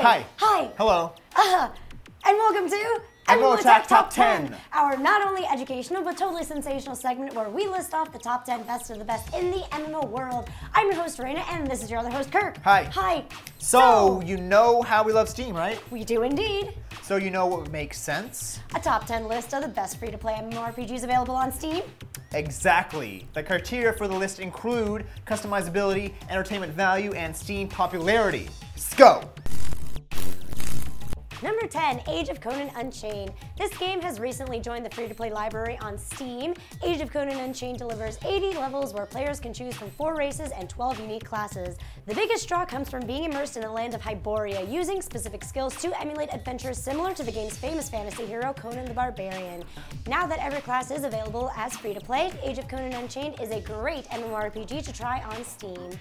Hi. Hi. Hello. And welcome to MMO Attack Top 10. Our not only educational but totally sensational segment where we list off the top 10 best of the best in the MMO world. I'm your host, Raina, and this is your other host, Kirk. Hi. Hi. So, you know how we love Steam, right? We do indeed. So you know what would make sense? A top 10 list of the best free-to-play MMORPGs available on Steam. Exactly. The criteria for the list include customizability, entertainment value, and Steam popularity. Let's go! Number 10, Age of Conan Unchained. This game has recently joined the free-to-play library on Steam. Age of Conan Unchained delivers 80 levels where players can choose from 4 races and 12 unique classes. The biggest draw comes from being immersed in the land of Hyboria, using specific skills to emulate adventures similar to the game's famous fantasy hero, Conan the Barbarian. Now that every class is available as free-to-play, Age of Conan Unchained is a great MMORPG to try on Steam.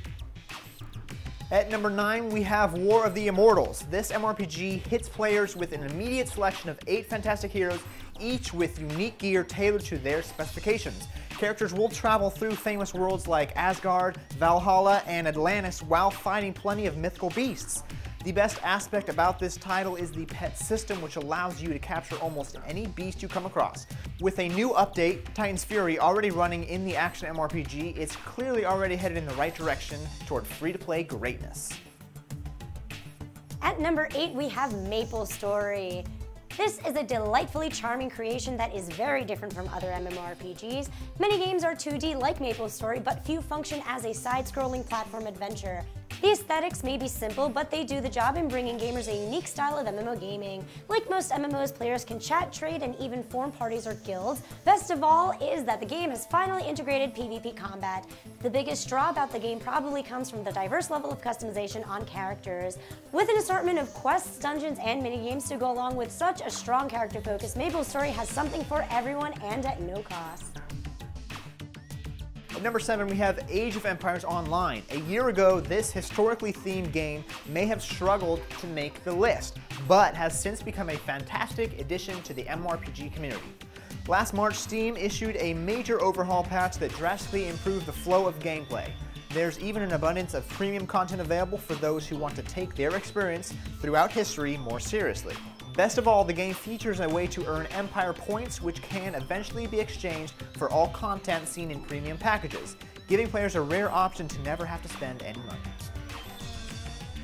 At number 9, we have War of the Immortals. This MMORPG hits players with an immediate selection of 8 fantastic heroes, each with unique gear tailored to their specifications. Characters will travel through famous worlds like Asgard, Valhalla, and Atlantis while fighting plenty of mythical beasts. The best aspect about this title is the pet system, which allows you to capture almost any beast you come across. With a new update, Titan's Fury, already running in the action MMORPG, it's clearly already headed in the right direction toward free-to-play greatness. At number 8, we have MapleStory. This is a delightfully charming creation that is very different from other MMORPGs. Many games are 2D like MapleStory, but few function as a side-scrolling platform adventure. The aesthetics may be simple, but they do the job in bringing gamers a unique style of MMO gaming. Like most MMOs, players can chat, trade, and even form parties or guilds. Best of all is that the game has finally integrated PvP combat. The biggest draw about the game probably comes from the diverse level of customization on characters. With an assortment of quests, dungeons, and minigames to go along with such a strong character focus, MapleStory has something for everyone and at no cost. At number 7, we have Age of Empires Online. A year ago, this historically themed game may have struggled to make the list, but has since become a fantastic addition to the MMORPG community. Last March, Steam issued a major overhaul patch that drastically improved the flow of gameplay. There's even an abundance of premium content available for those who want to take their experience throughout history more seriously. Best of all, the game features a way to earn Empire points, which can eventually be exchanged for all content seen in premium packages, giving players a rare option to never have to spend any money.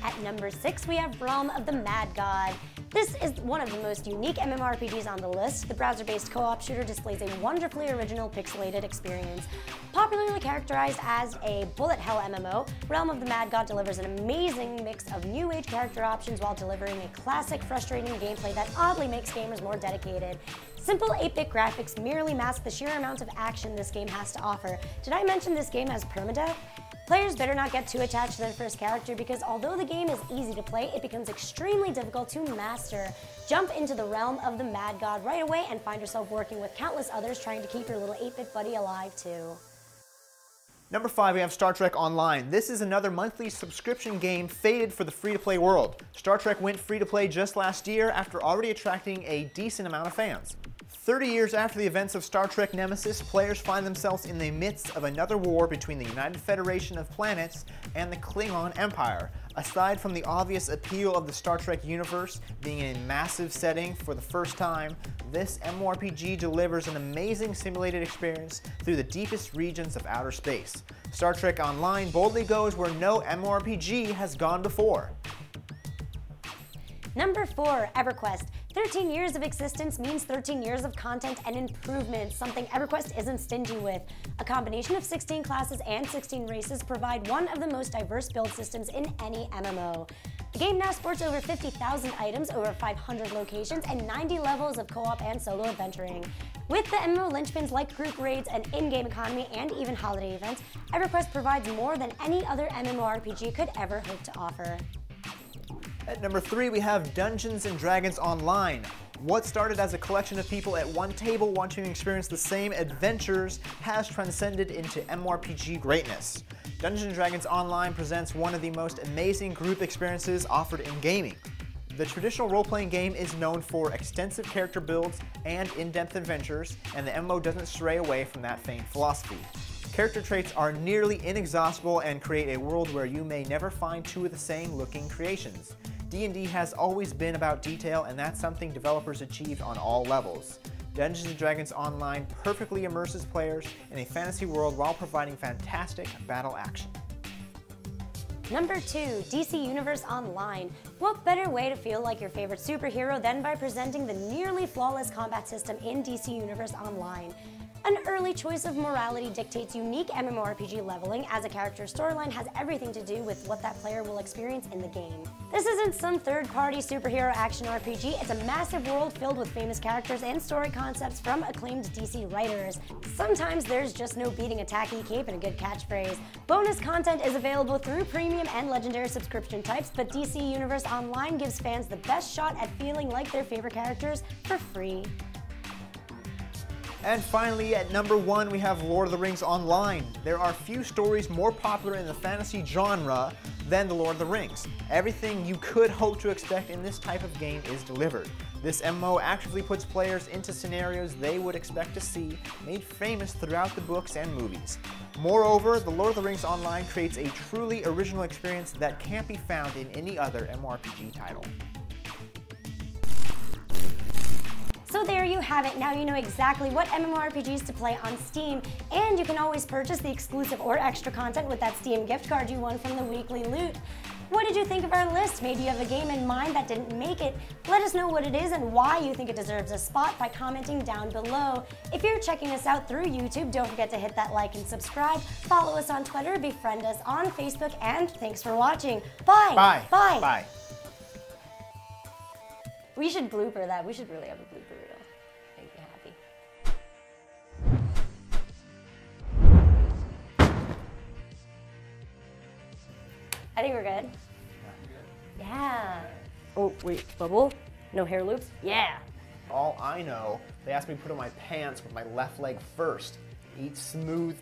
At number 6, we have Realm of the Mad God. This is one of the most unique MMORPGs on the list. The browser-based co-op shooter displays a wonderfully original pixelated experience. Popularly characterized as a bullet hell MMO, Realm of the Mad God delivers an amazing mix of new age character options while delivering a classic, frustrating gameplay that oddly makes gamers more dedicated. Simple 8-bit graphics merely mask the sheer amount of action this game has to offer. Did I mention this game has permadeath? Players better not get too attached to their first character because although the game is easy to play, it becomes extremely difficult to master. Jump into the realm of the Mad God right away and find yourself working with countless others trying to keep your little 8-bit buddy alive too. Number 5, we have Star Trek Online. This is another monthly subscription game fated for the free-to-play world. Star Trek went free-to-play just last year after already attracting a decent amount of fans. 30 years after the events of Star Trek Nemesis, players find themselves in the midst of another war between the United Federation of Planets and the Klingon Empire. Aside from the obvious appeal of the Star Trek universe being in a massive setting for the first time, this MMORPG delivers an amazing simulated experience through the deepest regions of outer space. Star Trek Online boldly goes where no MMORPG has gone before. Number 4, EverQuest. 13 years of existence means 13 years of content and improvement, something EverQuest isn't stingy with. A combination of 16 classes and 16 races provide one of the most diverse build systems in any MMO. The game now sports over 50,000 items, over 500 locations, and 90 levels of co-op and solo adventuring. With the MMO linchpins like group raids, an in-game economy, and even holiday events, EverQuest provides more than any other MMORPG could ever hope to offer. At number 3, we have Dungeons & Dragons Online. What started as a collection of people at one table wanting to experience the same adventures has transcended into MMORPG greatness. Dungeons & Dragons Online presents one of the most amazing group experiences offered in gaming. The traditional role-playing game is known for extensive character builds and in-depth adventures, and the MMO doesn't stray away from that famed philosophy. Character traits are nearly inexhaustible and create a world where you may never find two of the same looking creations. D&D has always been about detail, and that's something developers achieved on all levels. Dungeons & Dragons Online perfectly immerses players in a fantasy world while providing fantastic battle action. Number 2, DC Universe Online. What better way to feel like your favorite superhero than by presenting the nearly flawless combat system in DC Universe Online? An early choice of morality dictates unique MMORPG leveling, as a character's storyline has everything to do with what that player will experience in the game. This isn't some third-party superhero action RPG, it's a massive world filled with famous characters and story concepts from acclaimed DC writers. Sometimes there's just no beating a tacky cape and a good catchphrase. Bonus content is available through premium and legendary subscription types, but DC Universe Online gives fans the best shot at feeling like their favorite characters for free. And finally, at number 1, we have Lord of the Rings Online. There are few stories more popular in the fantasy genre than The Lord of the Rings. Everything you could hope to expect in this type of game is delivered. This MMO actively puts players into scenarios they would expect to see, made famous throughout the books and movies. Moreover, The Lord of the Rings Online creates a truly original experience that can't be found in any other MMORPG title. So there you have it. Now you know exactly what MMORPGs to play on Steam, and you can always purchase the exclusive or extra content with that Steam gift card you won from the weekly loot. What did you think of our list? Maybe you have a game in mind that didn't make it. Let us know what it is and why you think it deserves a spot by commenting down below. If you're checking us out through YouTube, don't forget to hit that like and subscribe. Follow us on Twitter, befriend us on Facebook, and thanks for watching. Bye! Bye! Bye! Bye! We should blooper that. We should really have a blooper reel. Make me happy. I think we're good. Yeah. Oh, wait, bubble? No hair loops? Yeah. All I know, they asked me to put on my pants with my left leg first. Eat smooth